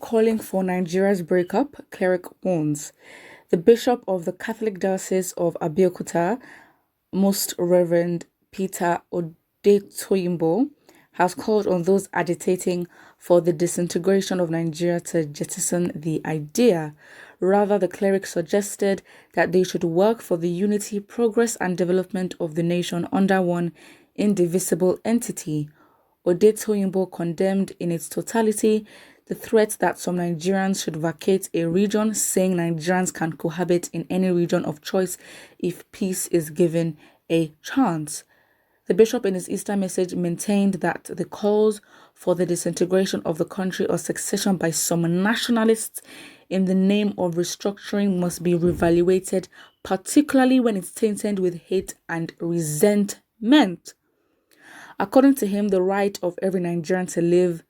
calling for Nigeria's breakup, Cleric warns. The Bishop of the Catholic Diocese of Abeokuta, Most Reverend Peter Odetoyinbo, has called on those agitating for the disintegration of Nigeria to jettison the idea. Rather, the cleric suggested that they should work for the unity, progress, and development of the nation under one indivisible entity. Odetoyinbo condemned in its totality the threat that some Nigerians should vacate a region, saying Nigerians can cohabit in any region of choice if peace is given a chance. The bishop in his Easter message maintained that the calls for the disintegration of the country or secession by some nationalists in the name of restructuring must be reevaluated, particularly when it's tainted with hate and resentment. According to him, the right of every Nigerian to live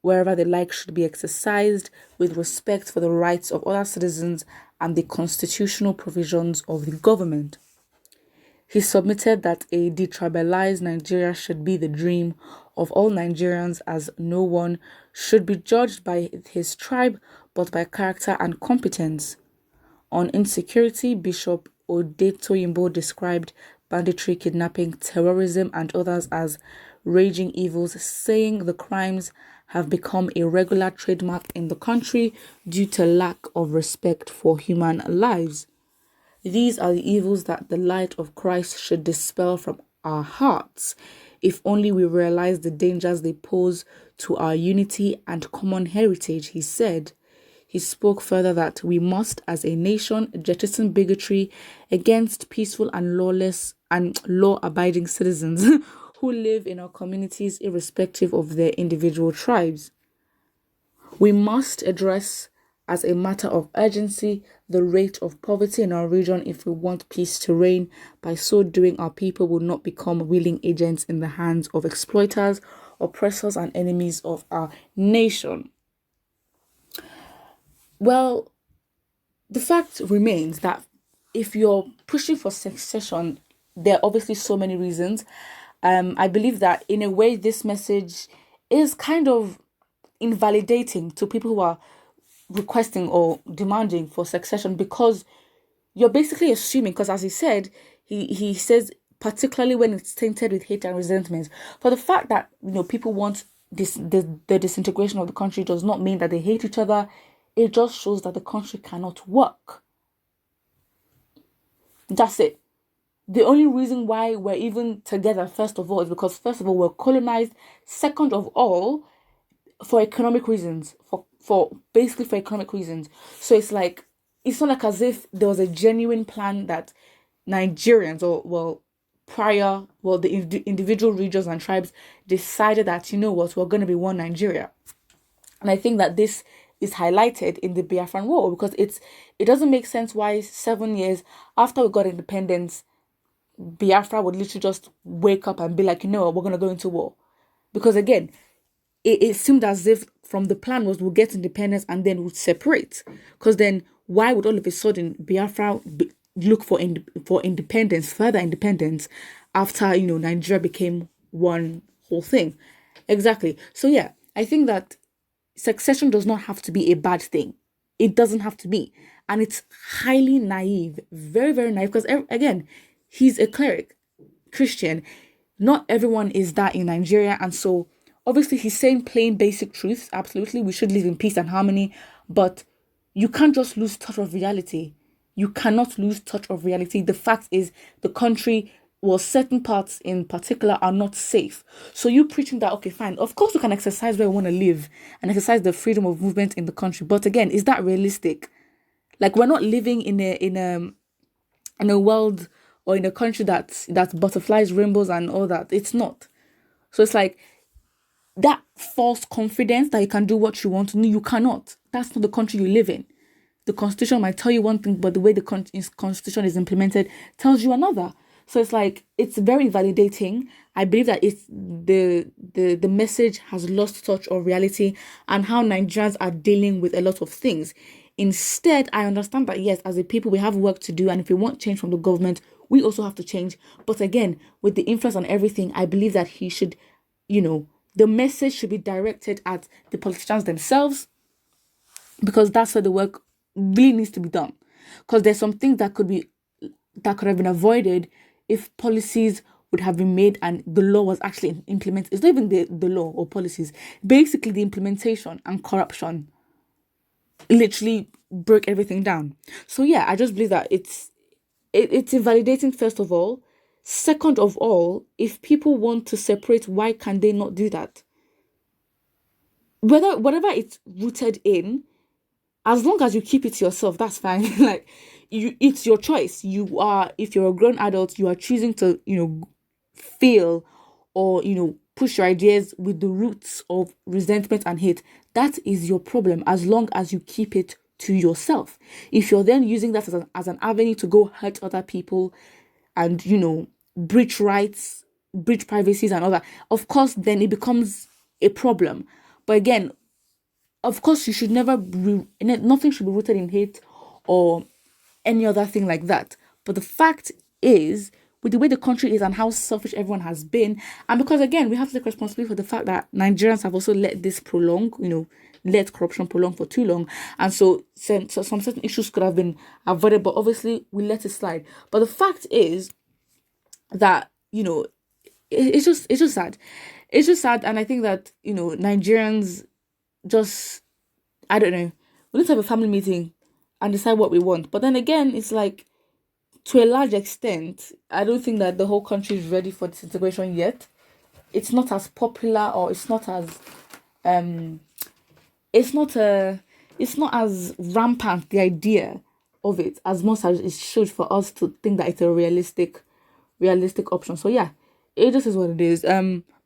wherever they like should be exercised with respect for the rights of other citizens and the constitutional provisions of the government. He submitted that a detribalized Nigeria should be the dream of all Nigerians, as no one should be judged by his tribe but by character and competence. On insecurity, Bishop Odetoyinbo described banditry, kidnapping, terrorism, and others as raging evils, saying the crimes have become a regular trademark in the country due to lack of respect for human lives. These are the evils that the light of Christ should dispel from our hearts, if only we realize the dangers they pose to our unity and common heritage, he said. He spoke further that we must, as a nation, jettison bigotry against peaceful and lawless and law-abiding citizens who live in our communities irrespective of their individual tribes. We must address as a matter of urgency the rate of poverty in our region if we want peace to reign. By so doing, our people will not become willing agents in the hands of exploiters, oppressors, and enemies of our nation. Well, the fact remains that if you're pushing for secession, there are obviously so many reasons. I believe that in a way, this message is kind of invalidating to people who are requesting or demanding for succession, because you're basically assuming, because as he said, he says particularly when it's tainted with hate and resentment. For the fact that people want the disintegration of the country does not mean that they hate each other. It just shows that the country cannot work. That's it. The only reason why we're even together, first of all, is because first of all we're colonized. Second of all, for economic reasons, for economic reasons. So it's not like as if there was a genuine plan that Nigerians the individual regions and tribes decided that, we're going to be one Nigeria. And I think that this is highlighted in the Biafran War, because it doesn't make sense why 7 years after we got independence, Biafra would literally just wake up and be like, we're going to go into war. Because again, it seemed as if from the plan was we'll get independence and then we'll separate. Because then why would all of a sudden Biafra look for independence, further independence, after, Nigeria became one whole thing? Exactly. So yeah, I think that succession does not have to be a bad thing. It doesn't have to be. And it's highly naive, very, very naive, because again, he's a cleric, Christian. Not everyone is that in Nigeria. And so obviously he's saying plain basic truths. Absolutely, we should live in peace and harmony. But you can't just lose touch of reality. You cannot lose touch of reality. The fact is the country, certain parts in particular are not safe. So you preaching that, okay, fine, of course we can exercise where we want to live and exercise the freedom of movement in the country. But again, is that realistic? Like, we're not living in a world or in a country that's butterflies, rainbows, and all that. It's not. So it's like that false confidence that you can do what you want to. No, you cannot. That's not the country you live in. The constitution might tell you one thing, but the way the constitution is implemented tells you another. So it's like, it's very validating. I believe that it's the message has lost touch of reality and how Nigerians are dealing with a lot of things. Instead, I understand that, yes, as a people, we have work to do. And if we want change from the government, we also have to change. But again, with the influence on everything, I believe that he should, the message should be directed at the politicians themselves, because that's where the work really needs to be done. Because there's some things that could have been avoided if policies would have been made and the law was actually implemented. It's not even the law or policies. Basically, the implementation and corruption literally broke everything down. So yeah, I just believe that it's invalidating first of all. Second of all, if people want to separate, why can they not do that? Whatever it's rooted in, as long as you keep it to yourself, that's fine. Like it's your choice. You are, if you're a grown adult, you are choosing to, feel or push your ideas with the roots of resentment and hate. That is your problem, as long as you keep it to yourself. If you're then using that as an avenue to go hurt other people and breach rights, breach privacies and all that, of course then it becomes a problem. But again, of course, you should never nothing should be rooted in hate or any other thing like that. But the fact is, with the way the country is and how selfish everyone has been, and because again, we have to take responsibility for the fact that Nigerians have also let this prolong, let corruption prolong for too long, and so some certain issues could have been avoided, but obviously we let it slide. But the fact is that it's just sad. It's just sad, and I think that Nigerians just, I don't know, we need to have a family meeting and decide what we want. But then again, it's like, to a large extent, I don't think that the whole country is ready for this integration yet. It's not as popular, or it's not as um it's not a it's not as rampant, the idea of it, as much as it should, for us to think that it's a realistic option. So yeah, it just is what it is.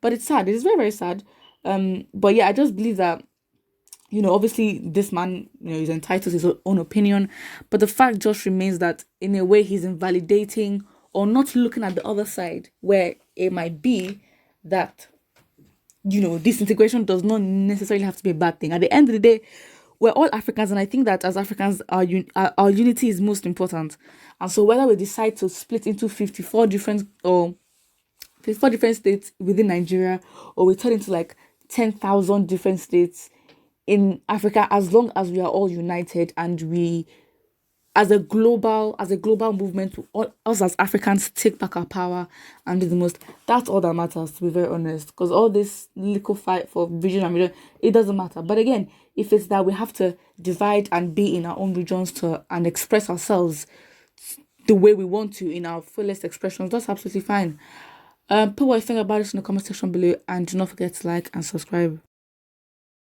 But it's sad. It's very, very sad. But yeah, I just believe that obviously this man, is entitled to his own opinion, but the fact just remains that in a way he's invalidating or not looking at the other side, where it might be that, this integration does not necessarily have to be a bad thing. At the end of the day, we're all Africans, and I think that as Africans, our unity is most important. And so whether we decide to split into 54 different states within Nigeria, or we turn into like 10,000 different states in Africa, as long as we are all united and we, as a global movement, all, us as Africans take back our power and do the most. That's all that matters, to be very honest. Because all this little fight for vision and region, it doesn't matter. But again, if it's that we have to divide and be in our own regions and express ourselves the way we want to in our fullest expressions, that's absolutely fine. Put what you think about this in the comment section below, and do not forget to like and subscribe.